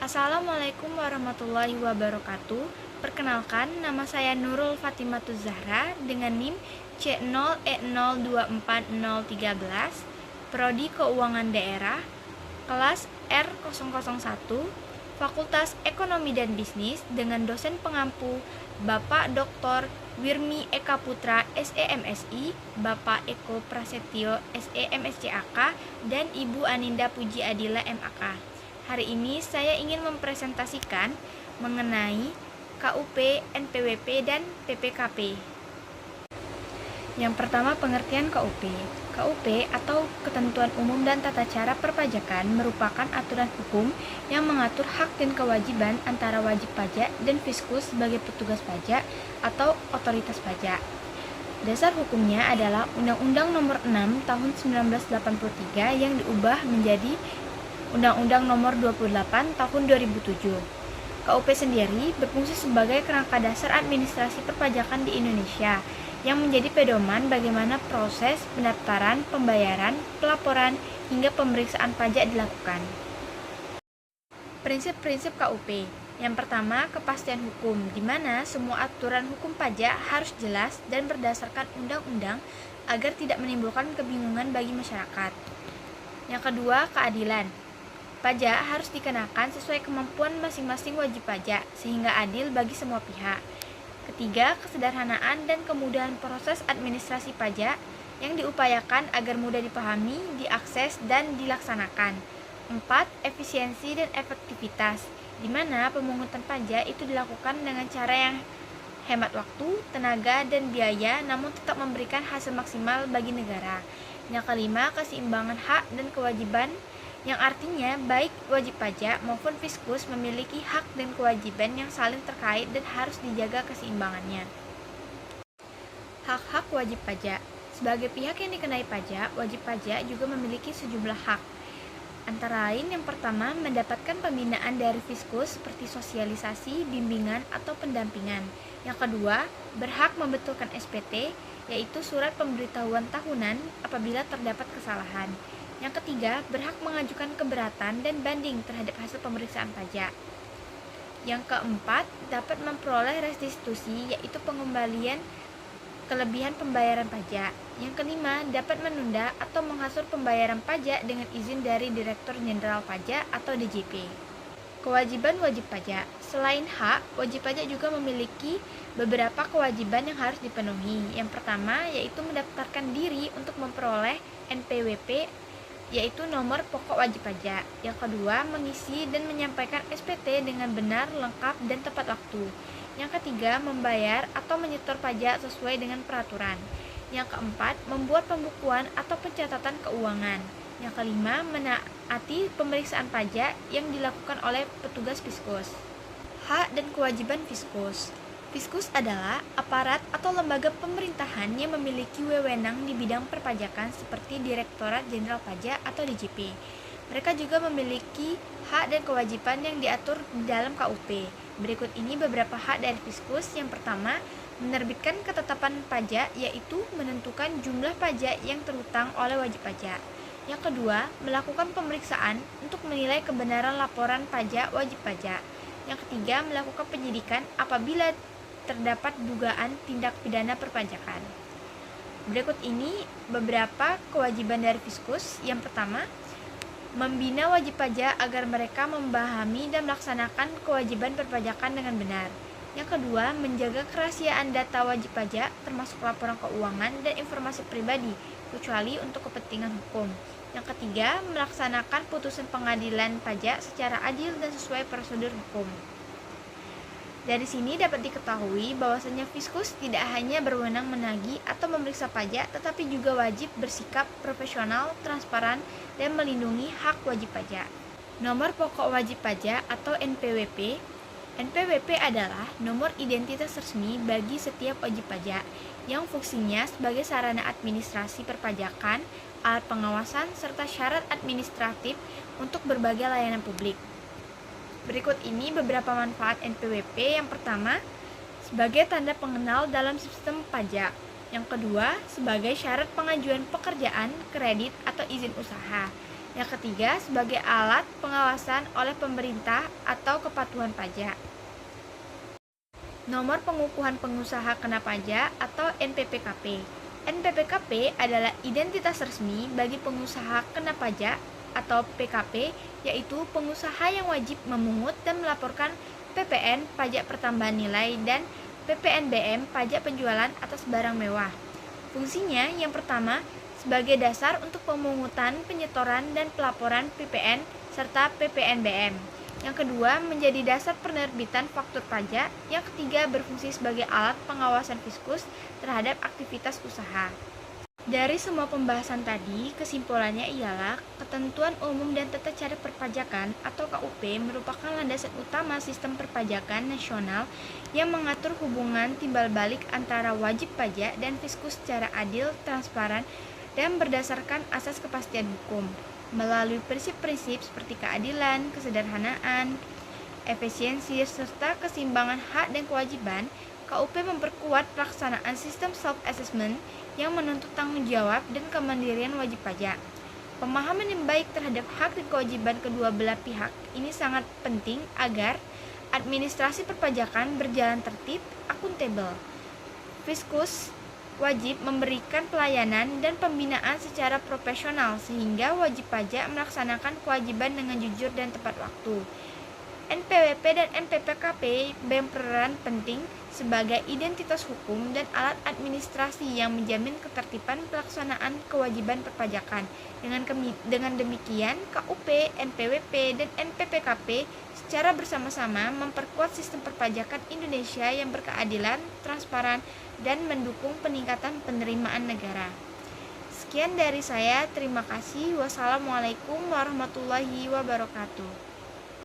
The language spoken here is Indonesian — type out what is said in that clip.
Assalamualaikum warahmatullahi wabarakatuh. Perkenalkan, nama saya Nurul Fatimatuz Zahra dengan NIM C0E024013, Prodi Keuangan Daerah, kelas R001, Fakultas Ekonomi dan Bisnis dengan dosen pengampu Bapak Dr. Wirmi Eka Putra SEMSI, Bapak Eko Prasetyo SEMSCAK, dan Ibu Aninda Puji Adila MAK. Hari ini saya ingin mempresentasikan mengenai KUP, NPWP, dan PPKP. Yang pertama, pengertian KUP. KUP atau Ketentuan Umum dan Tata Cara Perpajakan merupakan aturan hukum yang mengatur hak dan kewajiban antara wajib pajak dan fiskus sebagai petugas pajak atau otoritas pajak. Dasar hukumnya adalah Undang-Undang Nomor 6 Tahun 1983 yang diubah menjadi Undang-Undang Nomor 28 Tahun 2007. KUP sendiri berfungsi sebagai kerangka dasar administrasi perpajakan di Indonesia yang menjadi pedoman bagaimana proses pendaftaran, pembayaran, pelaporan, hingga pemeriksaan pajak dilakukan. Prinsip-prinsip KUP. Yang pertama, kepastian hukum, di mana semua aturan hukum pajak harus jelas dan berdasarkan undang-undang agar tidak menimbulkan kebingungan bagi masyarakat. Yang kedua, keadilan. Pajak harus dikenakan sesuai kemampuan masing-masing wajib pajak, sehingga adil bagi semua pihak. Ketiga, kesederhanaan dan kemudahan proses administrasi pajak yang diupayakan agar mudah dipahami, diakses, dan dilaksanakan. 4. Efisiensi dan efektivitas, di mana pemungutan pajak itu dilakukan dengan cara yang hemat waktu, tenaga, dan biaya, namun tetap memberikan hasil maksimal bagi negara. Yang kelima, keseimbangan hak dan kewajiban, yang artinya baik wajib pajak maupun fiskus memiliki hak dan kewajiban yang saling terkait dan harus dijaga keseimbangannya. Hak-hak wajib pajak. Sebagai pihak yang dikenai pajak, wajib pajak juga memiliki sejumlah hak. Antara lain, yang pertama, mendapatkan pembinaan dari fiskus seperti sosialisasi, bimbingan, atau pendampingan. Yang kedua, berhak membetulkan SPT, yaitu surat pemberitahuan tahunan apabila terdapat kesalahan. Yang ketiga, berhak mengajukan keberatan dan banding terhadap hasil pemeriksaan pajak. Yang keempat, dapat memperoleh restitusi, yaitu pengembalian kelebihan pembayaran pajak. Yang kelima, dapat menunda atau menghasut pembayaran pajak dengan izin dari Direktur Jenderal Pajak atau DJP. Kewajiban wajib pajak. Selain hak, wajib pajak juga memiliki beberapa kewajiban yang harus dipenuhi. Yang pertama, yaitu mendaftarkan diri untuk memperoleh NPWP, yaitu nomor pokok wajib pajak. Yang kedua, mengisi dan menyampaikan SPT dengan benar, lengkap, dan tepat waktu. Yang ketiga, membayar atau menyetor pajak sesuai dengan peraturan. Yang keempat, membuat pembukuan atau pencatatan keuangan. Yang kelima, menaati pemeriksaan pajak yang dilakukan oleh petugas fiskus. Hak dan kewajiban fiskus. Fiskus adalah aparat atau lembaga pemerintahan yang memiliki wewenang di bidang perpajakan seperti Direktorat Jenderal Pajak atau DJP. Mereka juga memiliki hak dan kewajiban yang diatur di dalam KUP. Berikut ini beberapa hak dari fiskus. Yang pertama, menerbitkan ketetapan pajak, yaitu menentukan jumlah pajak yang terhutang oleh wajib pajak. Yang kedua, melakukan pemeriksaan untuk menilai kebenaran laporan pajak wajib pajak. Yang ketiga, melakukan penyidikan apabila terdapat dugaan tindak pidana perpajakan. Berikut ini beberapa kewajiban dari fiskus. Yang pertama, membina wajib pajak agar mereka memahami dan melaksanakan kewajiban perpajakan dengan benar. Yang kedua, menjaga kerahasiaan data wajib pajak termasuk laporan keuangan dan informasi pribadi, kecuali untuk kepentingan hukum. Yang ketiga, melaksanakan putusan pengadilan pajak secara adil dan sesuai prosedur hukum. Dari sini dapat diketahui bahwasanya fiskus tidak hanya berwenang menagih atau memeriksa pajak, tetapi juga wajib bersikap profesional, transparan, dan melindungi hak wajib pajak. Nomor pokok wajib pajak atau NPWP. NPWP adalah nomor identitas resmi bagi setiap wajib pajak yang fungsinya sebagai sarana administrasi perpajakan, alat pengawasan, serta syarat administratif untuk berbagai layanan publik. Berikut ini beberapa manfaat NPWP. Yang pertama, sebagai tanda pengenal dalam sistem pajak. Yang kedua, sebagai syarat pengajuan pekerjaan, kredit, atau izin usaha. Yang ketiga, sebagai alat pengawasan oleh pemerintah atau kepatuhan pajak. Nomor pengukuhan pengusaha kena pajak atau NPPKP. NPPKP adalah identitas resmi bagi pengusaha kena pajak atau PKP, yaitu pengusaha yang wajib memungut dan melaporkan PPN pajak pertambahan nilai dan PPNBM pajak penjualan atas barang mewah. Fungsinya yang pertama, sebagai dasar untuk pemungutan, penyetoran, dan pelaporan PPN serta PPNBM. Yang kedua, menjadi dasar penerbitan faktur pajak. Yang ketiga, berfungsi sebagai alat pengawasan Fiskus terhadap aktivitas usaha. Dari semua pembahasan tadi, kesimpulannya ialah ketentuan umum dan tata cara perpajakan atau KUP merupakan landasan utama sistem perpajakan nasional yang mengatur hubungan timbal balik antara wajib pajak dan Fiskus secara adil, transparan, dan berdasarkan asas kepastian hukum. Melalui prinsip-prinsip seperti keadilan, kesederhanaan, efisiensi, serta keseimbangan hak dan kewajiban, KUP memperkuat pelaksanaan sistem self-assessment yang menuntut tanggung jawab dan kemandirian wajib pajak. Pemahaman yang baik terhadap hak dan kewajiban kedua belah pihak ini sangat penting agar administrasi perpajakan berjalan tertib, akuntabel. Fiskus wajib memberikan pelayanan dan pembinaan secara profesional sehingga wajib pajak melaksanakan kewajiban dengan jujur dan tepat waktu. NPWP dan NPPKP berperan penting sebagai identitas hukum dan alat administrasi yang menjamin ketertiban pelaksanaan kewajiban perpajakan. Dengan demikian, KUP, NPWP, dan NPPKP secara bersama-sama memperkuat sistem perpajakan Indonesia yang berkeadilan, transparan, dan mendukung peningkatan penerimaan negara. Sekian dari saya, terima kasih. Wassalamualaikum warahmatullahi wabarakatuh.